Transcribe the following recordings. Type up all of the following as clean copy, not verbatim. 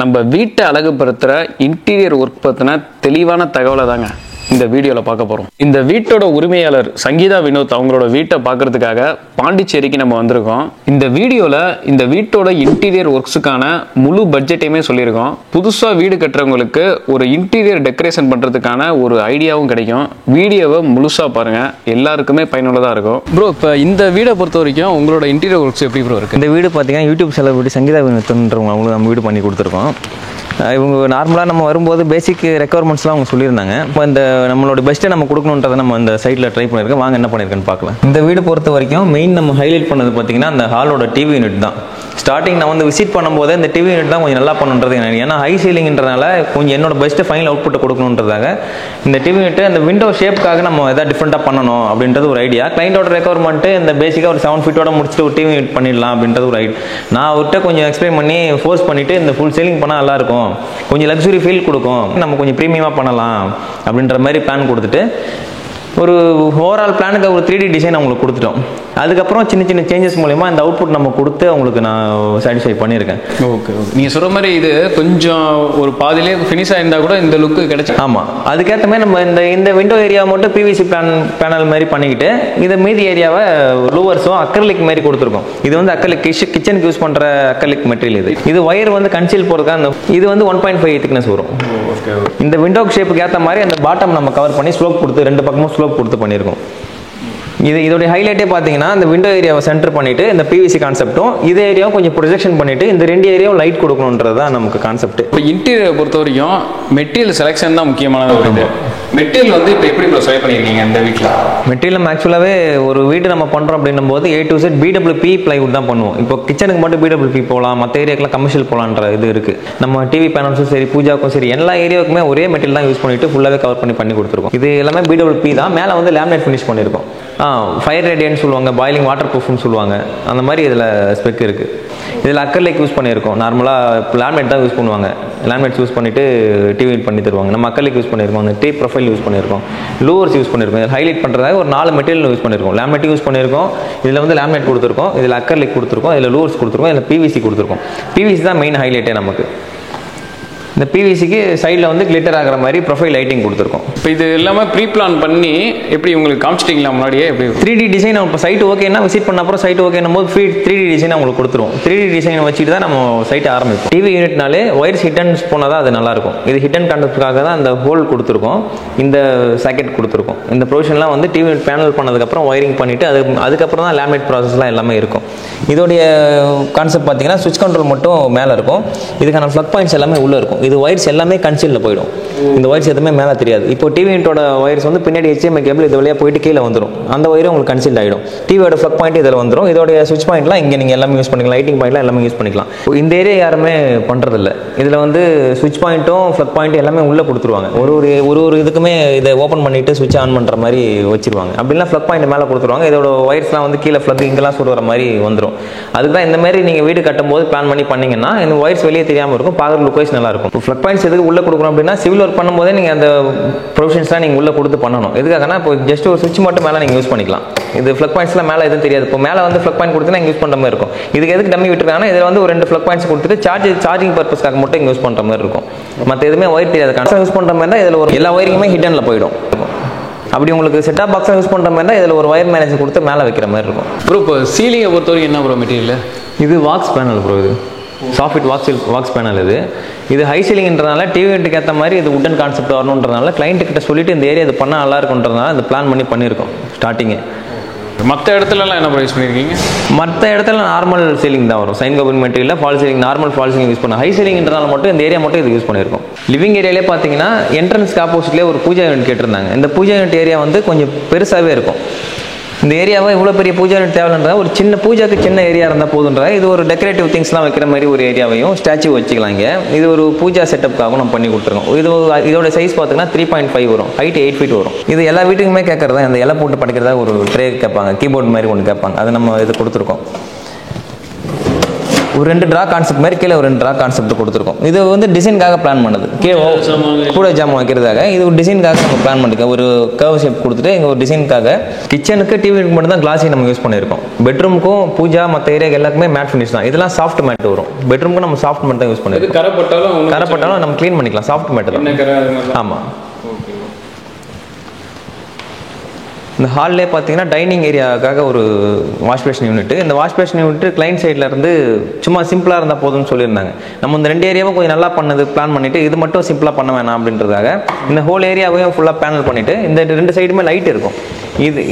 நம்ம வீட்டை அழகுபடுத்துற interior work பத்தின தெளிவான தகவலை தாங்க இந்த வீடியோல பார்க்க போறோம். இந்த வீட்டோட உரிமையாளர் சங்கீதா வினோத் அவங்களோட வீட்டை பார்க்கறதுக்காக பாண்டிச்சேரிக்கு நம்ம வந்திருக்கோம். இந்த வீடியோல இந்த வீட்டோட இன்டீரியர் ஒர்க்ஸுக்கான முழு பட்ஜெட்டையுமே சொல்லியிருக்கோம். புதுசா வீடு கட்டுறவங்களுக்கு ஒரு இன்டீரியர் டெக்கரேஷன் பண்றதுக்கான ஒரு ஐடியாவும் கிடைக்கும். வீடியோவை முழுசா பாருங்க, எல்லாருக்குமே பயனுள்ளதா இருக்கும். ப்ரோ, இப்போ இந்த வீடை பொறுத்த வரைக்கும் உங்களோட இன்டீரியர் ஒர்க்ஸ் எப்படி ப்ரோ இருக்கு? இந்த வீடு பார்த்தீங்கன்னா யூடியூப் செலிபிரிட்டி சங்கீதா வினோத்ன்றவங்க அவங்களுக்கு நம்ம வீடு பண்ணி கொடுத்துருக்கோம். இவங்க நார்மலாக நம்ம வரும்போது பேசிக் ரெக்குவயர்மெண்ட்ஸ்லாம் அவங்க சொல்லியிருந்தாங்க. இப்போ இந்த நம்மளோட பெஸ்ட்டை நம்ம கொடுக்கணுன்றதை நம்ம இந்த சைட்டில் ட்ரை பண்ணியிருக்கோம். வாங்க என்ன பண்ணியிருக்கேன்னு பார்க்கலாம். இந்த வீடு பொறுத்த வரைக்கும் மெயின் நம்ம ஹைலைட் பண்ணது பார்த்தீங்கன்னா அந்த ஹாலோட டிவி யூனிட் தான். ஸ்டார்டிங் நான் வந்து விசிட் பண்ணும்போது இந்த டிவி யூனிட் தான் கொஞ்சம் நல்லா பண்ணுன்றது எனக்கு. ஏன்னா ஹை சீலிங்ன்றனால கொஞ்சம் என்னோட பெஸ்ட்டு ஃபைனல் அவுட்புட்டை கொடுக்கணுன்றதாக இந்த டிவி யூனிட் அந்த விண்டோ ஷேப்புக்காக நம்ம எதாவது டிஃப்ரெண்ட்டாக பண்ணணும் அப்படின்றது ஒரு ஐடியா. கிளைண்டோட ரெக்குவயர்மெண்ட்டு இந்த பேசிக்காக ஒரு 7 ஃபீட்டோட முடிச்சுட்டு ஒரு டிவி யூனிட் பண்ணிடலாம் அப்படின்றது ஒரு ஐடியா. நான் அவர்கிட்ட கொஞ்சம் எக்ஸ்பிளைன் பண்ணி ஃபோர்ஸ் பண்ணிவிட்டு இந்த ஃபுல் சீலிங் பண்ணால் நல்லாயிருக்கும், கொஞ்சம் லக்ஸுரி ஃபீல் கொடுக்கும், நம்ம கொஞ்சம் ப்ரீமியமாக பண்ணலாம் அப்படின்ற மாதிரி பிளான் கொடுத்துட்டு ஒரு ஓவரால் பிளானுக்கு ஒரு 3D டிசைன் அவங்களுக்கு கொடுத்துட்டோம். அதுக்கப்புறம் சின்ன சின்ன சேஞ்சஸ் மூலமா இந்த அவுட்புட் நம்ம கொடுத்து அவங்களுக்கு நான் சாட்டிஸ்ஃபை பண்ணியிருக்கேன். ஓகே, நீங்கள் சொல்கிற மாதிரி இது கொஞ்சம் ஒரு பாதிலே ஃபினிஷ் ஆயிருந்தா கூட இந்த லுக்கு கிடைச்சி. ஆமாம், அதுக்கேற்ற மாதிரி நம்ம இந்த விண்டோ ஏரியா மட்டும் பிவிசி பேனல் மாதிரி பண்ணிக்கிட்டு இதை மீதி ஏரியாவை லூவர்ஸும் அக்ரலிக் மாதிரி கொடுத்துருக்கோம். இது வந்து அக்ரலிக் கிச்சனுக்கு யூஸ் பண்ணுற அக்ரலிக் மெட்டீரியல். இது ஒயர் வந்து கன்சீல் போகிறதுக்காக அந்த இது வந்து 1.5 திக்னஸ் வரும். இந்த விண்டோ ஷேப்புக்கு ஏற்ற மாதிரி அந்த பாட்டம் நம்ம கவர் பண்ணி ஸ்லோப் கொடுத்து 2 பக்கமும் ஸ்லோப் கொடுத்து பண்ணியிருக்கோம். இதோட ஹைலைட்டே பார்த்தீங்கன்னா இந்த விண்டோ ஏரியாவை சென்டர் பண்ணிட்டு இந்த பிவிசி கான்செப்டும் இதே ஏரியாவும் கொஞ்சம் ப்ரொஜெக்ஷன் பண்ணிட்டு இந்த 2 ஏரியாவும் லைட் கொடுக்கணுன்றது தான் நமக்கு கான்செப்ட். இப்போ இன்டீரியரை பொறுத்த வரைக்கும் மெட்டீரியல் செலெக்ஷன் தான் முக்கியமானது. வருது மெட்டீரியல் வந்து இப்போ எப்படி செலக்ட் பண்ணியிருக்கீங்க இந்த வீட்டில்? மெட்டீரியல் ஆக்சுவலாகவே ஒரு வீடு நம்ம பண்ணுறோம் அப்படின்னும் போது A to Z BWP plywood தான் பண்ணுவோம். இப்போ கிச்சனுக்கு மட்டும் BWP போகலாம், மற்ற ஏரியாக்கெல்லாம் கமர்ஷியல் போகலான்ற இது இருக்குது. நம்ம டிவி பேனல்ஸும் சரி, பூஜாவுக்கும் சரி, எல்லா ஏரியாவுக்குமே ஒரே மெட்டீரியல் தான் யூஸ் பண்ணிட்டு ஃபுல்லாகவே கவர் பண்ணி கொடுத்துருக்கோம். இது எல்லாமே BWP தான். மேலே வந்து லேமினேட் ஃபினிஷ் பண்ணியிருக்கோம். ஃபயர் ரேடியன்ட் சொல்லுவாங்க, பாயிலிங் வாட்டர் ப்ரூஃப்னு சொல்லுவாங்க. அந்த மாதிரி இதில் ஸ்பெக் இருக்குது. இதில் அக்கர்லைக் யூஸ் பண்ணியிருக்கோம். நார்மலாக இப்போ லேமினேட் தான் யூஸ் பண்ணுவாங்க. லேமினேட் யூஸ் பண்ணிவிட்டு டிவி பண்ணி தருவாங்க. நம்ம அக்கர்லைக் யூஸ் பண்ணியிருக்கோம், அந்த டேப் ப்ரொஃபைல் யூஸ் பண்ணியிருக்கோம், லூவர்ஸ் யூஸ் பண்ணியிருக்கோம். இதில் ஹைலைட் பண்ணுறதாக ஒரு 4 மெட்டீரியல் யூஸ் பண்ணியிருக்கோம். லேமினேட் யூஸ் பண்ணியிருக்கோம், இதில் வந்து லேமினேட் கொடுத்துருக்கோம், இதில் அக்கர்லைக் கொடுத்துருக்கோம், இதில் லூவர்ஸ் கொடுத்துருக்கோம், இதில் பிவிசி கொடுத்துருக்கோம். பிவிசி தான் மெயின் ஹைலைட்டே நமக்கு. இந்த பிவிசிக்கு சைடில் வந்து கிளிட்டர் ஆகிற மாதிரி ப்ரொஃபைல் லைட்டிங் கொடுத்துருக்கோம். இப்போ இது எல்லாமே ப்ரீ பிளான் பண்ணி எப்படி உங்களுக்கு காமிச்சிட்டிங்களா முன்னாடியே? எப்படி 3D டிசைன் இப்போ சைட் ஓகேன்னா விசிட் பண்ண அப்புறம் சைட் ஓகேன்னும் போது 3D டிசைன் உங்களுக்கு கொடுத்துருவோம். 3D டிசைன் வச்சுட்டு தான் நம்ம சைட்டை ஆரம்பிப்போம். டிவி யூனிட்னாலே ஒயர்ஸ் ஹிட்டன்ஸ் போனால் தான் அது நல்லாயிருக்கும். இது ஹிட்டன் கண்டதுக்காக தான் அந்த ஹோல் கொடுத்துருக்கோம், இந்த சாக்கெட் கொடுத்துருக்கோம். இந்த ப்ரொவிஷன்லாம் வந்து டிவி யூனிட் பேனல் பண்ணதுக்கப்புறம் ஒயரிங் பண்ணிவிட்டு அதுக்கப்புறம் தான் லேமினேட் ப்ராசஸ்லாம் எல்லாமே இருக்கும். இதோடைய கான்செப்ட் பார்த்தீங்கன்னா சுவிட்ச் கண்ட்ரோல் மட்டும் மேலே இருக்கும். இதுக்கான ப்ளக் பாயிண்ட்ஸ் எல்லாமே உள்ளே இருக்கும். இது ஒயர்ஸ் எல்லாமே கன்சீலில் போயிடும். இந்த ஒயர்ஸ் எதுவுமே மேலே தெரியாது. இப்போ டிவி யூனிட்டோட ஒயர்ஸ் வந்து பின்னாடி HDMI கேபிள் இது வழியாக போயிட்டு கீழே வந்துடும். அந்த ஒயரும் உங்களுக்கு கன்சீல் ஆகிடும். டிவியோட ப்ளக் பாயிண்ட் இதில் வந்துடும். இதோடைய சுவிட்ச் பாயிண்ட்லாம் இங்கே நீங்கள் எல்லாமே யூஸ் பண்ணிக்கலாம். லைட்டிங் பாயிண்ட்லாம் எல்லாமே யூஸ் பண்ணிக்கலாம். இந்த ஏரியா யாருமே பண்ணுறதில்ல. இதில் வந்து சுவிட்ச் பாயிண்ட்டும் ப்ளக் பாயிண்ட்டும் எல்லாமே உள்ளே கொடுத்துருவாங்க. ஒரு இதுக்குமே இதை ஓப்பன் பண்ணிவிட்டு சுவிட்ச் ஆன் பண்ணுற மாதிரி வச்சிருவாங்க. அப்படின்னா ப்ளக் பாயிண்ட் மேலே கொடுத்துருவாங்க. இதோட ஒயர்ஸ்லாம் வந்து கீழே ப்ளக் இங்கெல்லாம் சொல்கிற மாதிரி வந்துடும். அதுக்கு தான் இந்த மாதிரி நீங்கள் வீடு கட்டும்போது பிளான் பண்ணி பண்ணிங்கன்னா இந்த ஒயர்ஸ் வெளியே தெரியாமல் இருக்கும், பார்க்குற லுக் வைஸ் நல்லாயிருக்கும். இப்போ ப்ளக் பாயிண்ட்ஸ் எதுக்கு உள்ளே கொடுக்குறோம் அப்படின்னா சிவில் ஒர்க் பண்ணும்போதே நீங்கள் அந்த ப்ரொவிஷன்ஸ்லாம் நீங்கள் உள்ளே கொடுத்து பண்ணணும். எதுக்காகனா இப்போ ஜஸ்ட் ஒரு சுவிட்ச் மட்டும் மேலே நீங்கள் யூஸ் பண்ணிக்கலாம். இது ப்ளக் பாயிண்ட்ஸ்லாம் மேலே எதுவும் தெரியாது. இப்போ மேலே வந்து ப்ளக் பாயிண்ட் கொடுத்து யூஸ் பண்ணுற மாதிரி இருக்கும். இதுக்கு எதுக்கு டம்மி விட்டுருக்காங்கன்னா இதில் வந்து ஒரு 2 ப்ளக் பாயிண்ட்ஸ் கொடுத்துட்டு சார்ஜிங் பர்பஸ்க்காக மட்டும் இங்கே யூஸ் பண்ணுற மாதிரி இருக்கும். மற்ற எதுவுமே ஒயர் தெரியாது. கன்சா யூஸ் பண்ணுற மாதிரி தான் இதில் ஒரு எல்லா ஒயரிங்குமே ஹிட்டனில் போயிடும். அப்படி உங்களுக்கு செட்டாப் பாக்ஸாக யூஸ் பண்ணுற மாதிரி தான் இதில் ஒரு ஒயர் மேனேஜர் கொடுத்து மேலே வைக்கிற மாதிரி இருக்கும். ப்ரோ, இப்போ சீலிங்கை பொறுத்தவரைக்கும் என்ன ப்ரோ மெட்டீரியல்? இது வாக்ஸ் பேனல் ப்ரோ. இது சாஃப்ட் வாக்ஸ் பேனல். இது ஹை சீலிங்ன்றனால டிவி யூனிட்டுக்கு ஏற்ற மாதிரி இது உட்டன் கான்செப்ட் வரணுன்றதுனால கிளைண்ட் கிட்ட சொல்லிட்டு இந்த ஏரியா இது பண்ணால் நல்லா இருக்குன்றதுனால இந்த பிளான் பண்ணியிருக்கோம் ஸ்டார்டிங்கே. மற்ற இடத்துலலாம் என்ன யூஸ் பண்ணியிருக்கீங்க? மற்ற இடத்துல நார்மல் சீலிங் தான் வரும். சைன் government material fall ceiling, normal fall ceiling use பண்ண. ஹை சீலிங்ன்றனால மட்டும் இந்த ஏரியா மட்டும் இது யூஸ் பண்ணியிருக்கோம். லிவிங் ஏரியாலே பார்த்தீங்கன்னா என்ட்ரன்ஸ்க்கு ஆப்போசிட்லேயே ஒரு பூஜா யூனிட் கேட்டிருந்தாங்க. இந்த பூஜா யூனிட் ஏரியா வந்து கொஞ்சம் பெருசாகவே இருக்கும். இந்த ஏரியாவை இவ்வளோ பெரிய பூஜா யூனிட் தேவைன்றதா ஒரு சின்ன பூஜாக்கு சின்ன ஏரியா இருந்தால் போதுன்றா. இது ஒரு டெக்கரேட்டிவ் திங்ஸ்லாம் வைக்கிற மாதிரி ஒரு ஏரியாவையும் ஸ்டாச்சு வச்சுக்கலாம். இங்கே இது ஒரு பூஜா செட்டப்புக்காகவும் நம்ம பண்ணி கொடுத்துருக்கோம். இதோட சைஸ் பார்த்தீங்கன்னா 3.5 வரும், ஹைட் 8 ஃபீட் வரும். இது எல்லா வீட்டுக்குமே கேட்கறதா, இந்த இலை போட்டு படிக்கிறதா ஒரு ட்ரே கேட்பாங்க, கீபோர்ட் மாதிரி ஒன்று கேட்பாங்க. அது நம்ம இது கொடுத்துருக்கோம். ஒரு 2 ட்ரா கான்செப்ட் மாதிரி கீழே ஒரு 2 ட்ரா கான்செப்ட் கொடுத்துருக்கோம். இது வந்து டிசைனுக்காக பிளான் பண்ணது. கூட ஜாமான் வைக்கிறதாக இது ஒரு டிசைனுக்காக நம்ம பிளான் பண்ணிருக்கோம். ஒரு கர்வ் ஷேப் கொடுத்துட்டு இங்கே ஒரு டிசைனுக்காக கிச்சனுக்கு டிவிக்கு மட்டும் தான் கிளாஸி நம்ம யூஸ் பண்ணியிருக்கோம். பெட்ரூமுக்கும் பூஜா மற்ற ஏரியா எல்லாருக்குமே மேட் ஃபினிஷ் தான். இதெல்லாம் சாஃப்ட் மேட் வரும். பெட்ரூமுக்கு நம்ம சாஃப்ட் மேட் தான் யூஸ் பண்ணிருக்கோம். கரைப்பட்டாலும் நம்ம க்ளீன் பண்ணிக்கலாம். சாஃப்ட் மேட் தான். ஆமாம். இந்த ஹால்லே பார்த்தீங்கன்னா டைனிங் ஏரியாவுக்காக ஒரு வாஷ் பேஷன் யூனிட். இந்த வாஷ் பேஷன் யூனிட் கிளைண்ட் சைடில் இருந்து சும்மா சிம்பிளாக இருந்தால் போதும்னு சொல்லியிருந்தாங்க. நம்ம இந்த 2 ஏரியாவும் கொஞ்சம் நல்லா பண்ணது பிளான் பண்ணிவிட்டு இது மட்டும் சிம்பிளாக பண்ண வேணாம் அப்படின்றதாக இந்த ஹோல் ஏரியாவையும் ஃபுல்லாக பேனல் பண்ணிவிட்டு இந்த 2 சைடுமே லைட் இருக்கும்.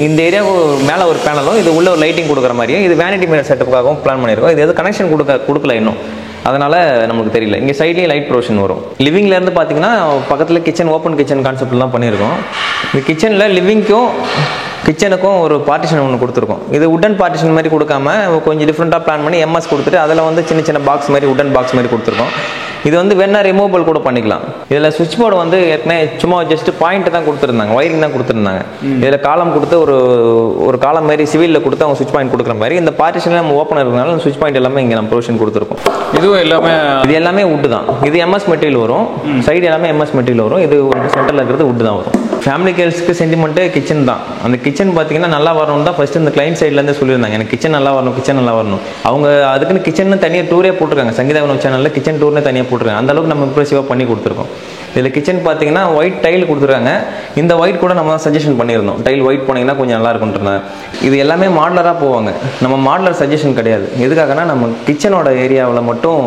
இந்த ஏரியாவுக்கு மேலே ஒரு பேனலும் இது உள்ள ஒரு லைட்டிங் கொடுக்குற மாதிரியும் இது வேனிட்டி மிரர் செட்டப்புக்காகவும் பிளான் பண்ணியிருக்கோம். இது எது கனெக்ஷன் கொடுக்கல இன்னும், அதனால் நமக்கு தெரியல. இங்கே சைட்லேயும் லைட் ப்ரொவிஷன் வரும். லிவிங்லேருந்து பார்த்தீங்கன்னா பக்கத்தில் கிச்சன் ஓப்பன் கிச்சன் கான்செப்ட்லாம் பண்ணியிருக்கோம். இந்த கிச்சனில் லிவிங்க்கும் கிச்சனுக்கும் ஒரு பார்ட்டிஷன் ஒன்று கொடுத்துருக்கோம். இது உட்டன் பார்ட்டிஷன் மாதிரி கொடுக்காம கொஞ்சம் டிஃப்ரெண்ட்டாக பிளான் பண்ணி எம்எஸ் கொடுத்துட்டு அதில் வந்து சின்ன சின்ன பாக்ஸ் மாதிரி உட்டன் பாக்ஸ் மாதிரி கொடுத்துருக்கோம். இது வந்து வேணா ரிமூவபிள் கூட பண்ணிக்கலாம். இதில் சுவிட்ச் போர்டு வந்து ஏற்கனவே சும்மா ஜஸ்ட் பாயிண்ட் தான் கொடுத்துருந்தாங்க, ஒயரிங் தான் கொடுத்துருந்தாங்க. இதில் காலம் கொடுத்து ஒரு காலம் மாதிரி சிவிலில் கொடுத்து அவங்க சுவிட்ச் பாயிண்ட் கொடுக்குற மாதிரி இந்த பார்ட்டிஷனில் நம்ம ஓப்பன் இருக்கிறதுனால சுவிட்ச் பாயிண்ட் எல்லாமே இங்கே நம்ம ப்ரொவிஷன் கொடுத்துருக்கோம். இது எல்லாமே உட்டு தான். இது எம்எஸ் மெட்டீரியல் வரும். சைடு எல்லாமே எம்எஸ் மெட்டீரியல் வரும். இது சென்டரில் இருக்கிறது உட்டு தான் வரும். ஃபேமிலி கேர்ள்ஸ்க்கு சென்டிமெண்ட்டு கிச்சன் தான். அந்த கிச்சன் பார்த்தீங்கன்னா நல்லா வரணும் தான் ஃபர்ஸ்ட் இந்த கிளைண்ட் சைட்லேருந்து சொல்லியிருந்தாங்க. எனக்கு கிச்சன் நல்லா வரணும், கிச்சன் நல்லா வரணும். அவங்க அதுக்குன்னு கிச்சன் தனியாக டூரே போட்டிருக்காங்க. சங்கீதா வினோத் சேனலில் கிச்சன் டூர்னே தனியாக போட்டிருக்காங்க. அந்த அளவுக்கு நம்ம இம்ப்ரெசிவாக பண்ணி கொடுத்துருக்கோம். இதில் கிச்சன் பார்த்தீங்கன்னா ஒயிட் டைல் கொடுத்துருக்காங்க. இந்த ஒயிட் கூட நம்ம சஜஷன் பண்ணியிருந்தோம். டைல் ஒயிட் போனீங்கன்னா கொஞ்சம் நல்லா இருக்கும்ன்றாங்க. இது எல்லாமே மாடலராக போவாங்க. நம்ம மாடலர் சஜஷன் கிடையாது. எதுக்காகனா நம்ம கிச்சனோட ஏரியாவில் மட்டும்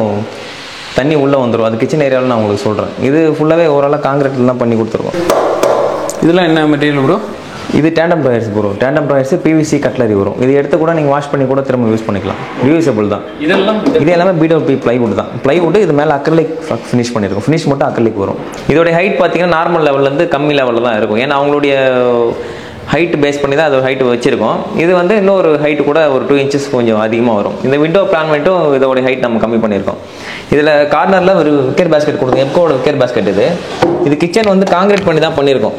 தண்ணி உள்ளே வந்துடும். அது கிச்சன் ஏரியாவில் நான் உங்களுக்கு சொல்கிறேன். இது ஃபுல்லாகவே ஓரளவு காங்கிரீட்டில் தான் பண்ணி கொடுத்துருக்கோம். இதெல்லாம் என்ன மெட்டீரியல் ப்ரோ? இது டேண்டம் ப்ராயர்ஸ் ப்ரோ. டேண்டம் ப்ராயர்ஸ் பிவிசி கட்லரி வரும். இது எடுத்து கூட நீங்கள் வாஷ் பண்ணி கூட திரும்ப யூஸ் பண்ணிக்கலாம். ரியூசபிள் தான். இது எல்லாமே பிடபிள்யூ பிளைவுட் தான். பிளைவுட் இது மேலே அக்ரிலிக் ஃபினிஷ் பண்ணியிருக்கும். ஃபினிஷ் மட்டும் அக்ரிலிக் வரும். இதோட ஹைட் பார்த்தீங்கன்னா நார்மல் லெவல்லேருந்து கம்மி லெவலில் தான் இருக்கும். ஏன்னா அவங்களுடைய ஹைட் பேஸ் பண்ணி தான் அதோட ஹைட் வச்சிருக்கோம். இது வந்து இன்னொரு ஹைட் கூட ஒரு 2 இன்ச்சஸ் கொஞ்சம் அதிகமாக வரும். இந்த விண்டோ பிளான் பண்ணிட்டும் இதோட ஹைட் நம்ம கம்மி பண்ணியிருக்கோம். இதில் கார்னரில் ஒரு விக்கெட் பேஸ்கெட் கொடுத்துருக்கோம். எப்கோட விக்கெட் பேஸ்கெட் இது கிச்சன் வந்து காங்கிரீட் பண்ணி தான் பண்ணியிருக்கோம்.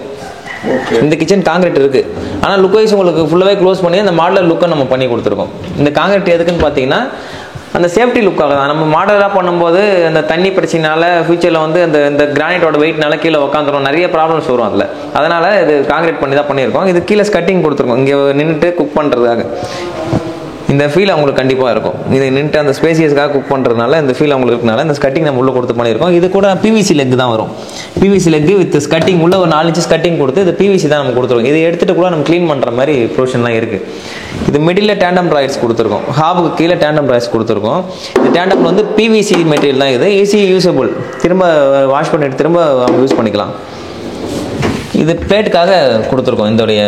இந்த கிச்சன் காங்கிரீட் இருக்கு. ஆனால் லுக் வைஸ் உங்களுக்கு ஃபுல்லாகவே க்ளோஸ் பண்ணி அந்த மாடலர் லுக்கை நம்ம பண்ணி கொடுத்துருக்கோம். இந்த காங்கிரீட் எதுக்குன்னு பார்த்தீங்கன்னா அந்த சேஃப்டி லுக்காக தான். நம்ம மாடலாக பண்ணும்போது அந்த தண்ணி பிரச்சனைனால ஃபியூச்சரில் வந்து இந்த கிரானைட்டோட வெயிட்னால கீழே உட்காந்துரும், நிறைய ப்ராப்ளம்ஸ் வரும் அதில். அதனால் இது காங்கிரீட் பண்ணி தான் பண்ணியிருக்கோம். இது கீழே ஸ்கட்டிங் கொடுத்துருக்கோம். இங்கே நின்றுட்டு குக் பண்ணுறதுக்காக இந்த ஃபீல் அவங்களுக்கு கண்டிப்பாக இருக்கும். இது நின்றுட்டு அந்த ஸ்பேசியஸ்க்காக குக் பண்ணுறதுனால இந்த ஃபீல் அவங்களுக்கு இருக்கனால இந்த ஸ்கட்டிங் நம்ம உள்ளே கொடுத்து பண்ணியிருக்கோம். இது கூட பிவிசி லெக் தான் வரும். பிவிசி லெக் வித் ஸ்கட்டிங் உள்ள ஒரு 4 இன்ச் ஸ்கட்டிங் கொடுத்து இது பிவிசி தான் நம்ம கொடுத்துருக்கோம். இதை எடுத்துகிட்டு கூட நம்ம க்ளீன் பண்ணுற மாதிரி ப்ரொவிஷன்லாம் இருக்குது. இது மிடில் டேண்டம் ப்ராயர்ஸ் கொடுத்துருக்கோம். ஹாபுக்கு கீழே டேண்டம் ப்ராயர்ஸ் கொடுத்துருக்கோம். இந்த டேண்டம் வந்து பிவிசி மெட்டீரியல் தான். இது ஈஸி யூஸபிள். திரும்ப வாஷ் பண்ணிட்டு திரும்ப அவங்க யூஸ் பண்ணிக்கலாம். இது பிளேட்டுக்காக கொடுத்துருக்கோம். இதோடைய